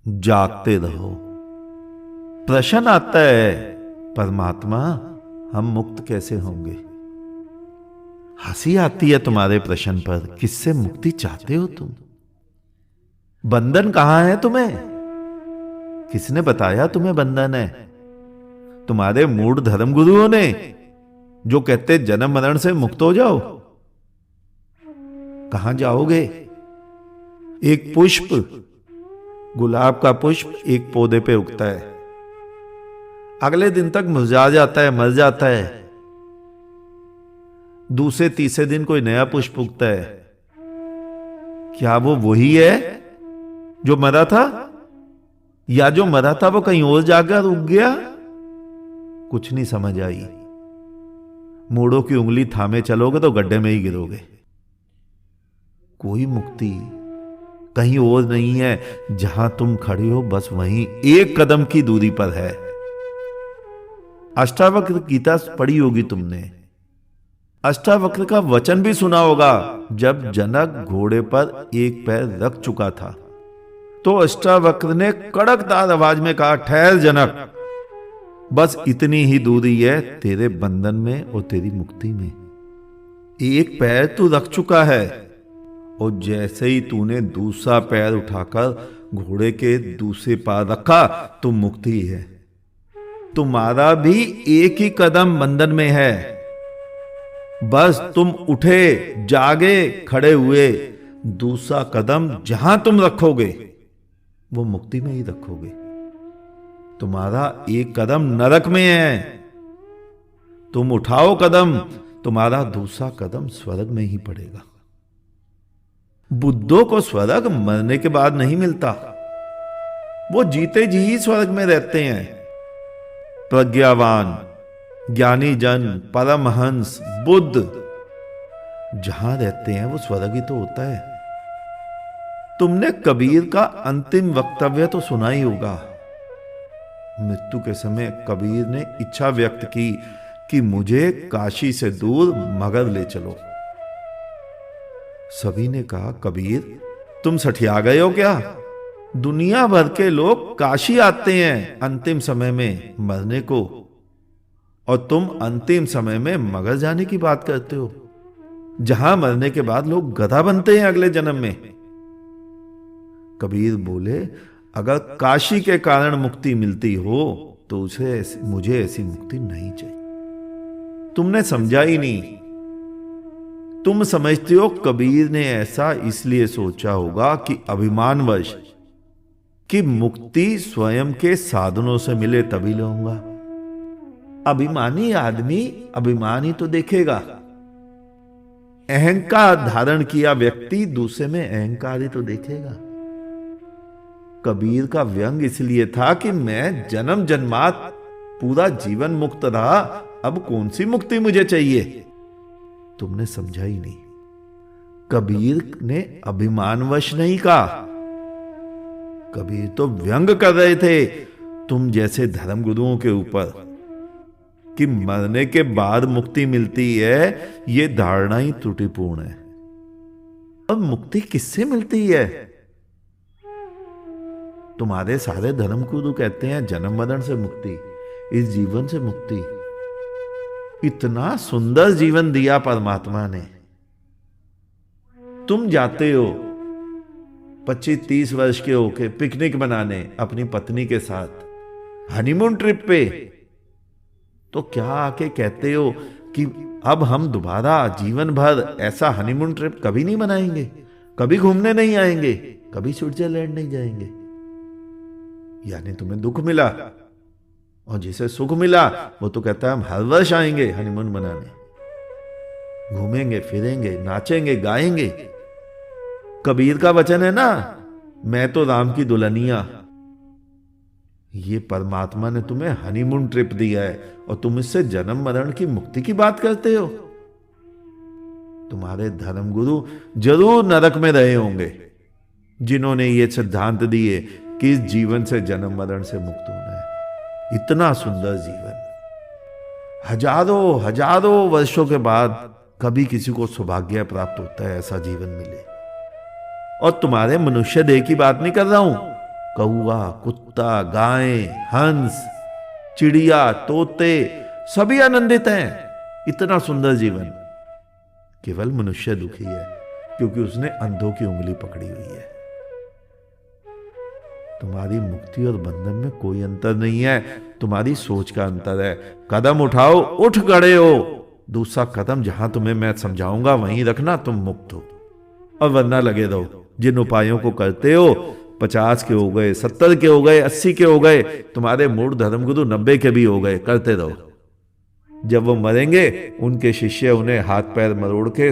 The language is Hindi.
जागते रहो। प्रश्न आता है, परमात्मा हम मुक्त कैसे होंगे? हंसी आती है तुम्हारे प्रश्न पर। किससे मुक्ति चाहते हो तुम? बंधन कहां है तुम्हें? किसने बताया तुम्हें बंधन है? तुम्हारे मूढ़ धर्म गुरुओं ने, जो कहते जन्म मरण से मुक्त हो जाओ। कहां जाओगे? एक पुष्प, गुलाब का पुष्प एक पौधे पे उगता है, अगले दिन तक मुरझा जाता है, मर जाता है। दूसरे तीसरे दिन कोई नया पुष्प उगता है। क्या वो वही है जो मरा था, या जो मरा था वो कहीं और जाकर उग गया? कुछ नहीं समझ आई। मूढ़ों की उंगली थामे चलोगे तो गड्ढे में ही गिरोगे। कोई मुक्ति कहीं और नहीं है। जहां तुम खड़े हो बस वहीं एक कदम की दूरी पर है। अष्टावक्र गीता पढ़ी होगी तुमने। अष्टावक्र का वचन भी सुना होगा। जब जनक घोड़े पर एक पैर रख चुका था तो अष्टावक्र ने कड़कदार आवाज में कहा, ठहर जनक, बस इतनी ही दूरी है तेरे बंधन में और तेरी मुक्ति में। एक पैर तू रख चुका है, और जैसे ही तूने दूसरा पैर उठाकर घोड़े के दूसरे पार रखा तो मुक्ति है। तुम्हारा भी एक ही कदम बंधन में है। बस तुम उठे, जागे, खड़े हुए, दूसरा कदम जहां तुम रखोगे वो मुक्ति में ही रखोगे। तुम्हारा एक कदम नरक में है। तुम उठाओ कदम, तुम्हारा दूसरा कदम स्वर्ग में ही पड़ेगा। बुद्धों को स्वर्ग मरने के बाद नहीं मिलता, वो जीते जी ही स्वर्ग में रहते हैं। प्रज्ञावान, ज्ञानी जन, परमहंस, बुद्ध जहां रहते हैं वो स्वर्ग ही तो होता है। तुमने कबीर का अंतिम वक्तव्य तो सुना ही होगा। मृत्यु के समय कबीर ने इच्छा व्यक्त की कि मुझे काशी से दूर मगध ले चलो। सभी ने कहा, कबीर तुम सठिया गए हो क्या? दुनिया भर के लोग काशी आते हैं अंतिम समय में मरने को, और तुम अंतिम समय में मगध जाने की बात करते हो, जहां मरने के बाद लोग गधा बनते हैं अगले जन्म में। कबीर बोले, अगर काशी के कारण मुक्ति मिलती हो तो मुझे ऐसी मुक्ति नहीं चाहिए। तुमने समझा ही नहीं। तुम समझते हो कबीर ने ऐसा इसलिए सोचा होगा कि अभिमानवश कि मुक्ति स्वयं के साधनों से मिले तभी लूंगा। अभिमानी आदमी अभिमान ही तो देखेगा। अहंकार धारण किया व्यक्ति दूसरे में अहंकार ही तो देखेगा। कबीर का व्यंग इसलिए था कि मैं जन्म जन्मात पूरा जीवन मुक्त रहा, अब कौन सी मुक्ति मुझे चाहिए? तुमने समझा ही नहीं। कबीर ने अभिमानवश नहीं कहा। कबीर तो व्यंग कर रहे थे तुम जैसे धर्म गुरुओं के ऊपर कि मरने के बाद मुक्ति मिलती है। यह धारणा ही त्रुटिपूर्ण है। अब मुक्ति किससे मिलती है? तुम्हारे सारे धर्म गुरु कहते हैं जन्म मरण से मुक्ति, इस जीवन से मुक्ति। इतना सुंदर जीवन दिया परमात्मा ने। तुम जाते हो 25-30 वर्ष के होके पिकनिक मनाने अपनी पत्नी के साथ हनीमून ट्रिप पे, तो क्या आके कहते हो कि अब हम दोबारा जीवन भर ऐसा हनीमून ट्रिप कभी नहीं मनाएंगे, कभी घूमने नहीं आएंगे, कभी स्विट्जरलैंड नहीं जाएंगे? यानी तुम्हें दुख मिला, और जिसे सुख मिला वो तो कहता है हम हर वर्ष आएंगे हनीमून मनाने, घूमेंगे फिरेंगे, नाचेंगे गाएंगे। कबीर का वचन है ना, मैं तो राम की दुल्हनिया। ये परमात्मा ने तुम्हें हनीमून ट्रिप दिया है और तुम इससे जन्म मरण की मुक्ति की बात करते हो। तुम्हारे धर्म गुरु जरूर नरक में रहे होंगे जिन्होंने ये सिद्धांत दिए कि इस जीवन से जन्म मरण से मुक्त होना है। इतना सुंदर जीवन, हजारों हजारों वर्षों के बाद कभी किसी को सौभाग्य प्राप्त होता है ऐसा जीवन मिले। और तुम्हारे मनुष्य देह की बात नहीं कर रहा हूं, कौआ, कुत्ता, गाय, हंस, चिड़िया, तोते सभी आनंदित हैं। इतना सुंदर जीवन। केवल मनुष्य दुखी है क्योंकि उसने अंधों की उंगली पकड़ी हुई है। तुम्हारी मुक्ति और बंधन में कोई अंतर नहीं है, तुम्हारी सोच का अंतर है। कदम उठाओ, उठ खड़े हो। दूसरा कदम जहां तुम्हें मैं समझाऊंगा वहीं रखना, तुम मुक्त हो। और वरना लगे रहो जिन उपायों को करते हो। 50 के हो गए, 70 के हो गए, 80 के हो गए, तुम्हारे मूल धर्मगुरु 90 के भी हो गए, करते रहो। जब वो मरेंगे उनके शिष्य उन्हें हाथ पैर मरोड़ के